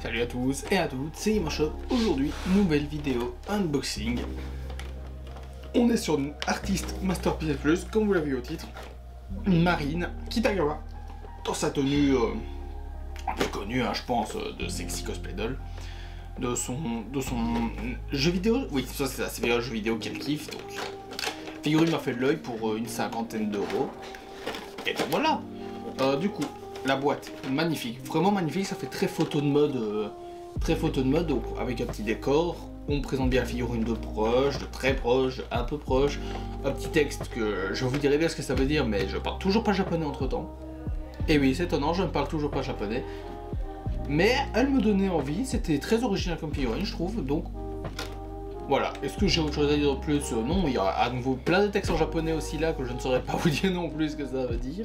Salut à tous et à toutes, c'est Imoshop. Aujourd'hui, nouvelle vidéo unboxing. On est sur une artiste Masterpiece Plus, comme vous l'avez vu au titre. Marine Kitagawa, dans sa tenue un peu connue, hein, je pense, de Sexy Cosplay Doll. De son jeu vidéo, oui, ça c'est ça, c'est un jeu vidéo qu'elle kiffe. Donc, figurine m'a fait de l'œil pour une cinquantaine d'euros. Et donc voilà. Du coup, la boîte, magnifique, vraiment magnifique, ça fait très photo de mode, donc, avec un petit décor. On présente bien la figurine de proche, de très proche, un peu proche. Un petit texte que je vous dirai bien ce que ça veut dire, mais je parle toujours pas japonais entre temps. Et oui, c'est étonnant, je ne parle toujours pas japonais. Mais elle me donnait envie, c'était très original comme figurine, je trouve, donc voilà. Est-ce que j'ai autre chose à dire de plus? Non, il y a à nouveau plein de textes en japonais aussi là que je ne saurais pas vous dire non plus ce que ça veut dire.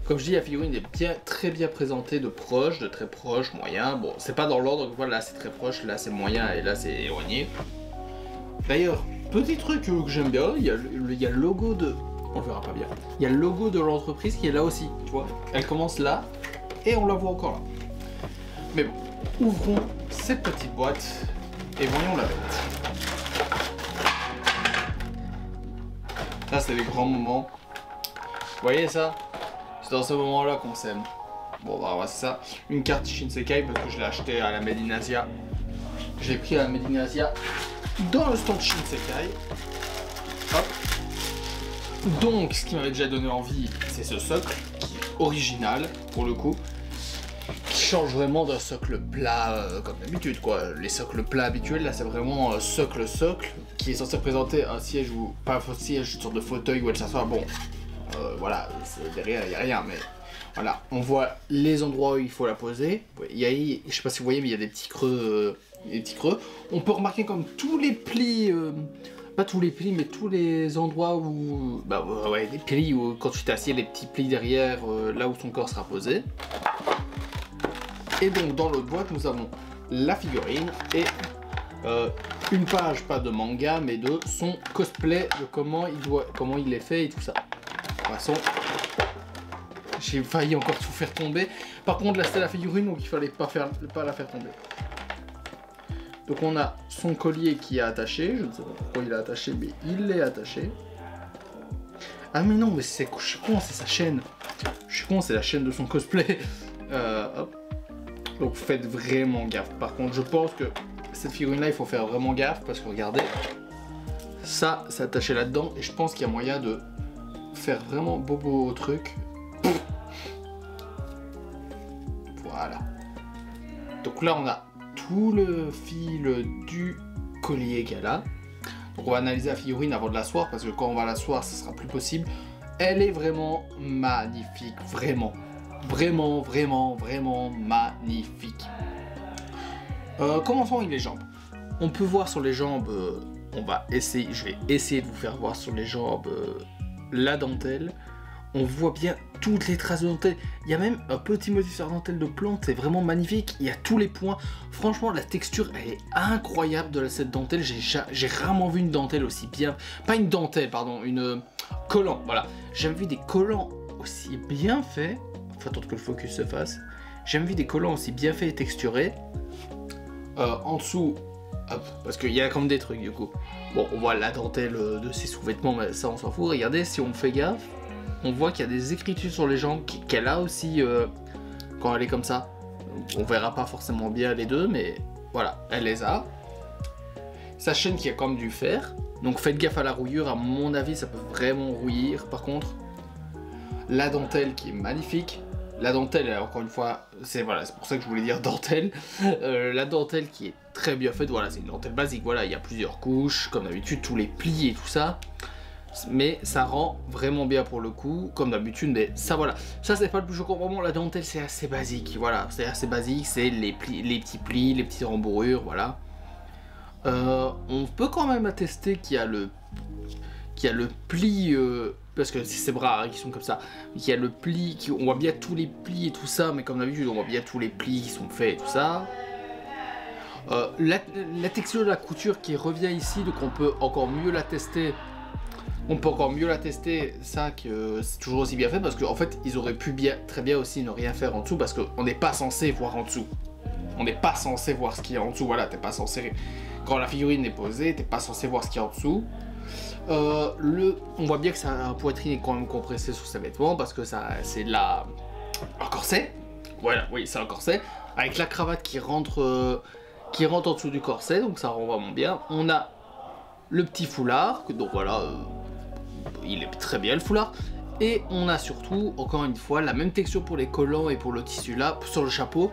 Comme je dis, la figurine est bien, très bien présentée de proche, de très proche, moyen. Bon, c'est pas dans l'ordre, donc voilà, là c'est très proche, là c'est moyen et là c'est éloigné. D'ailleurs, petit truc que j'aime bien, il y a le logo de... On verra pas bien. Il y a le logo de l'entreprise qui est là aussi, tu vois. Elle commence là et on la voit encore là. Mais bon, ouvrons cette petite boîte et voyons la bête. Là c'est les grands moments. Vous voyez ça? C'est dans ce moment-là qu'on s'aime. Bon, bah, c'est ça. Une carte Shinsekai parce que je l'ai acheté à la Made in Asia. Je l'ai pris à la Made in Asia dans le stand Shinsekai. Hop. Donc, ce qui m'avait déjà donné envie, c'est ce socle qui est original pour le coup. Qui change vraiment d'un socle plat comme d'habitude, quoi. Les socles plats habituels, là, c'est vraiment socle qui est censé présenter un siège ou pas un siège, une sorte de fauteuil où elle s'assoit. Bon. Voilà, derrière il n'y a rien, mais voilà, on voit les endroits où il faut la poser. Je sais pas si vous voyez, mais il y a des petits creux, On peut remarquer comme tous les plis, pas tous les plis, mais tous les endroits où, bah ouais, des plis où quand tu t'assieds, les petits plis derrière, là où son corps sera posé. Et donc dans l'autre boîte, nous avons la figurine et une page, pas de manga, mais de son cosplay, de comment il est fait et tout ça. De toute façon, j'ai failli encore tout faire tomber. Par contre, là c'était la figurine, donc il fallait pas la faire tomber. Donc on a son collier qui est attaché. Je ne sais pas pourquoi il est attaché, mais il est attaché. Ah mais non, mais c'est je suis con, c'est sa chaîne. Je suis con, c'est la chaîne de son cosplay. Hop. Donc faites vraiment gaffe. Par contre, je pense que cette figurine-là, il faut faire vraiment gaffe parce que regardez, ça, c'est attaché là-dedans et je pense qu'il y a moyen de faire vraiment bobo au truc. Voilà. Donc là on a tout le fil du collier qu'elle a. Donc on va analyser la figurine avant de l'asseoir parce que quand on va l'asseoir ça sera plus possible. Elle est vraiment magnifique, vraiment magnifique. Commençons avec les jambes. On peut voir sur les jambes, je vais essayer de vous faire voir sur les jambes la dentelle. On voit bien toutes les traces de dentelle. Il y a même un petit motif sur la dentelle de plante, c'est vraiment magnifique. Il y a tous les points. Franchement, la texture, elle est incroyable de cette dentelle. J'ai rarement vu une dentelle aussi bien. Pas une dentelle, pardon, une collant. Voilà. J'ai jamais vu des collants aussi bien faits. Faut attendre que le focus se fasse. J'ai jamais vu des collants aussi bien faits et texturés. En dessous, hop, parce qu'il y a comme des trucs du coup. Bon, on voit la dentelle de ses sous-vêtements, mais ça on s'en fout. Regardez, si on fait gaffe, on voit qu'il y a des écritures sur les jambes qu'elle a aussi quand elle est comme ça. On verra pas forcément bien les deux, mais voilà, elle les a. Sa chaîne qui a comme du fer, donc faites gaffe à la rouillure, à mon avis ça peut vraiment rouillir par contre. La dentelle qui est magnifique. La dentelle, encore une fois, c'est pour ça que je voulais dire dentelle. La dentelle qui est très bien faite, voilà, c'est une dentelle basique, voilà, il y a plusieurs couches, comme d'habitude, tous les plis et tout ça. Mais ça rend vraiment bien pour le coup, comme d'habitude, mais ça voilà. Ça c'est pas le plus choquant, vraiment la dentelle c'est assez basique, voilà, c'est assez basique, c'est les petits plis, les petites rembourrures, voilà. On peut quand même attester qu'il y a le pli, parce que c'est ses bras hein, qui sont comme ça, il y a le pli, on voit bien tous les plis et tout ça, mais comme d'habitude on voit bien tous les plis qui sont faits et tout ça. La texture de la couture qui revient ici, donc on peut encore mieux la tester. Ça que c'est toujours aussi bien fait parce qu'en fait ils auraient pu très bien aussi ne rien faire en dessous parce qu'on n'est pas censé voir en dessous. On n'est pas censé voir ce qu'il y a en dessous, voilà, t'es pas censé... Quand la figurine est posée, t'es pas censé voir ce qu'il y a en dessous. On voit bien que sa poitrine est quand même compressée sous ses vêtements, parce que c'est un corset. Voilà, oui, c'est un corset. Avec la cravate qui rentre en dessous du corset, donc ça rend vraiment bien. On a le petit foulard, donc voilà, il est très bien le foulard. Et on a surtout, encore une fois, la même texture pour les collants et pour le tissu là, sur le chapeau,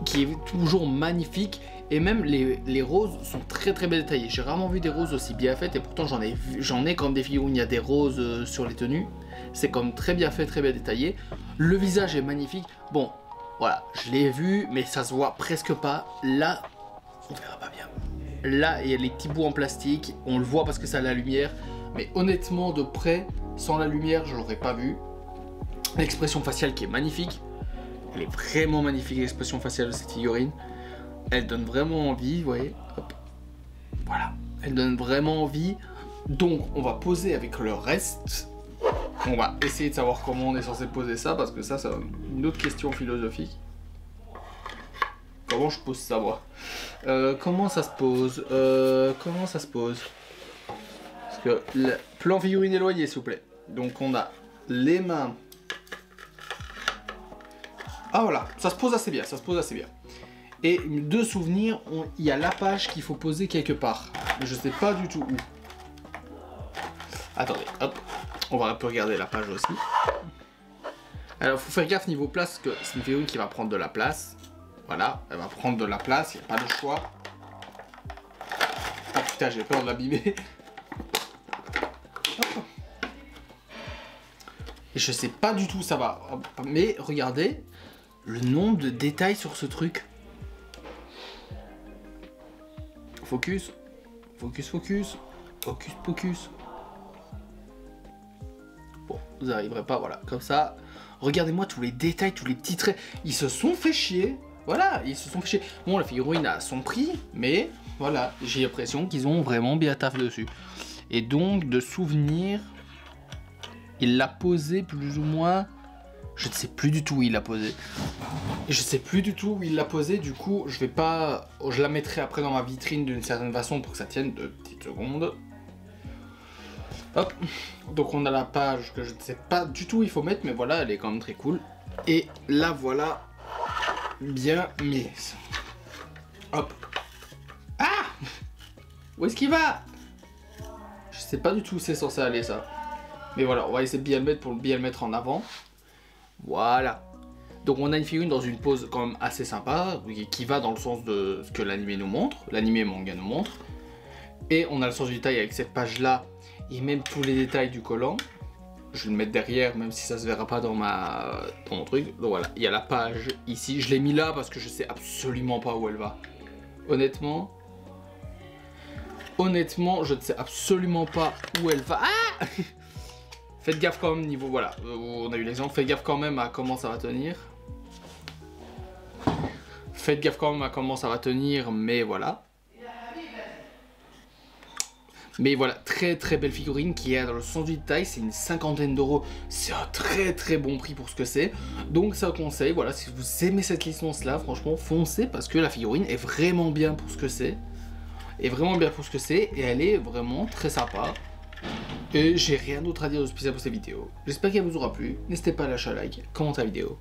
qui est toujours magnifique. Et même les roses sont très très bien détaillées. J'ai rarement vu des roses aussi bien faites, et pourtant j'en ai comme des figurines, il y a des roses sur les tenues. C'est comme très bien fait, très bien détaillé. Le visage est magnifique. Bon, voilà, je l'ai vu, mais ça se voit presque pas. Là, on verra pas bien. Là, il y a les petits bouts en plastique, on le voit parce que ça a la lumière. Mais honnêtement, de près, sans la lumière, je l'aurais pas vu. L'expression faciale qui est magnifique. Elle est vraiment magnifique, l'expression faciale de cette figurine. Elle donne vraiment envie, vous voyez. Hop. Voilà, elle donne vraiment envie. Donc, on va poser avec le reste. On va essayer de savoir comment on est censé poser ça, parce que ça, c'est une autre question philosophique. Comment je pose ça, moi? Comment ça se pose? Comment ça se pose? Parce que le plan figurine éloigné, s'il vous plaît. Donc, on a les mains. Ah, voilà, ça se pose assez bien, ça se pose assez bien. Et de souvenir, il y a la page qu'il faut poser quelque part. Mais je sais pas du tout où. Attendez, hop. On va un peu regarder la page aussi. Alors, faut faire gaffe niveau place, que c'est une figurine qui va prendre de la place. Voilà, elle va prendre de la place, il n'y a pas de choix. Oh putain, j'ai peur de l'abîmer. Et je sais pas du tout où ça va. Mais regardez le nombre de détails sur ce truc. Focus, focus, focus, focus, focus. Bon, vous n'arriverez pas, voilà, comme ça. Regardez-moi tous les détails, tous les petits traits. Ils se sont fait chier. Voilà, ils se sont fait chier. Bon, la figurine a son prix, mais voilà, j'ai l'impression qu'ils ont vraiment bien taffé dessus. Et donc, de souvenir, il l'a posé plus ou moins... Je ne sais plus du tout où il l'a posé. Je sais plus du tout où il l'a posé, du coup, je vais pas... Je la mettrai après dans ma vitrine d'une certaine façon pour que ça tienne 2 petites secondes. Hop. Donc on a la page que je ne sais pas du tout où il faut mettre, mais voilà, elle est quand même très cool. Et là, voilà, bien mise. Hop. Ah! Où est-ce qu'il va? Je sais pas du tout où c'est censé aller, ça. Mais voilà, on va essayer de bien le mettre pour bien le mettre en avant. Voilà. Donc on a une figurine dans une pose quand même assez sympa, qui va dans le sens de ce que l'anime nous montre, l'anime manga nous montre. Et on a le sens du détail avec cette page-là, et même tous les détails du collant. Je vais le mettre derrière, même si ça se verra pas dans mon truc. Donc voilà, il y a la page ici. Je l'ai mis là parce que je sais absolument pas où elle va. Honnêtement, je ne sais absolument pas où elle va. Ah! Faites gaffe quand même niveau, voilà, on a eu l'exemple, faites gaffe quand même à comment ça va tenir. Faites gaffe quand même à comment ça va tenir, mais voilà. Mais voilà, très très belle figurine qui est dans le sens du détail, c'est une 50aine d'euros. C'est un très très bon prix pour ce que c'est. Donc ça conseille, voilà, si vous aimez cette licence là, franchement foncez parce que la figurine est vraiment bien pour ce que c'est. Et elle est vraiment très sympa. Et j'ai rien d'autre à dire de spécial pour cette vidéo. J'espère qu'elle vous aura plu. N'hésitez pas à lâcher un like, commenter la vidéo.